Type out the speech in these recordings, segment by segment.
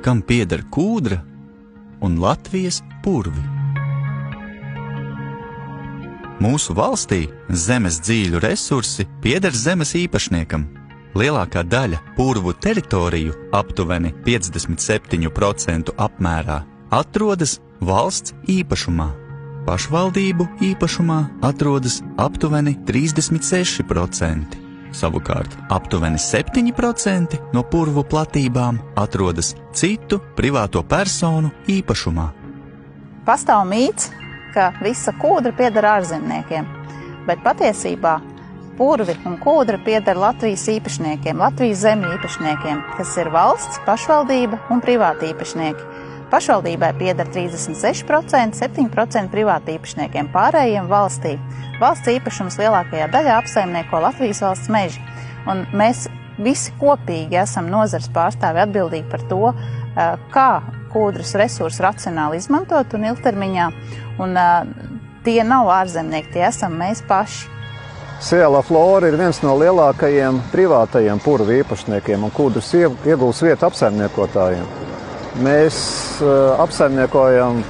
kam pieder kūdra un Latvijas purvi. Mūsu valstī zemes dzīļu resursi pieder zemes īpašniekam. Lielākā daļa purvu teritoriju, aptuveni 57% apmērā, atrodas valsts īpašumā. Pašvaldību īpašumā atrodas aptuveni 36%. Savukārt, aptuveni 7% no purvu platībām atrodas citu privāto personu īpašumā. Pastāv mīts, ka visa kūdra pieder ārzemniekiem, bet patiesībā purvi un kūdra pieder Latvijas īpašniekiem, Latvijas zemju īpašniekiem, kas ir valsts, pašvaldība un privāti īpašnieki. Pašvaldībai pieder 36%, 7% privāti īpašniekiem, pārējiem valstī. Valsts īpašums lielākajā daļā apsaimnieko Latvijas valsts meži. Un mēs visi kopīgi esam nozars pārstāvi atbildīgi par to, kā kūdras resursu racionāli izmantot un ilgtermiņā. Un tie nav ārzemnieki, tie esam mēs paši. Sēla Flora ir viens no lielākajiem privātajiem purvu īpašniekiem un kūdras iegūs vietu apsaimniekotājiem. Mēs apsaimniekojam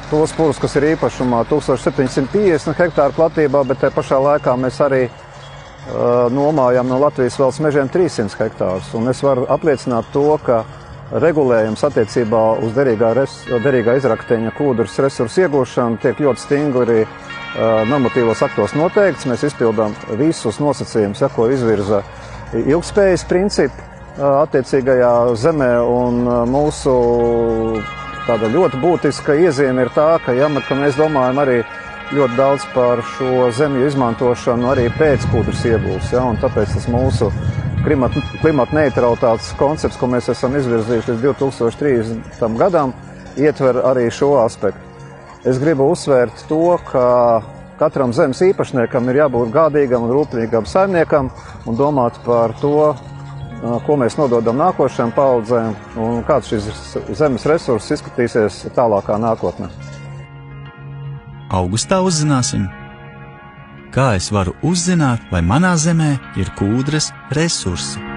tos purvus, kas ir īpašumā 1750 hektāru platībā, bet te pašā laikā mēs arī nomājam no Latvijas valsts mežiem 300 hektārus. Un es varu apliecināt to, ka regulējums attiecībā uz derīgā izrakteņa kūdras resursu iegūšanu tiek ļoti stingri normatīvos aktos noteikts. Mēs izpildām visus nosacījumus, ko izvirza ilgspējas principi attiecīgajā zemē, un mūsu tāda ļoti būtiska iezīme ir tā, ka mēs domājam arī ļoti daudz par šo zemju izmantošanu arī pēc kūdras iegūs, un tāpēc tas mūsu klimata neutralitātes koncepts, ko mēs esam izvirzījuši līdz 2030. gadam, ietver arī šo aspektu. Es gribu uzsvērt to, ka katram zemes īpašniekam ir jābūt gādīgam un rūpīgam saimniekam un domāt par to, ko mēs nododam nākošajām paaudzēm un kāds šis zemes resurss izskatīsies tālākā nākotnē. Augustā uzzināsim, kā es varu uzzināt, vai manā zemē ir kūdras resursi.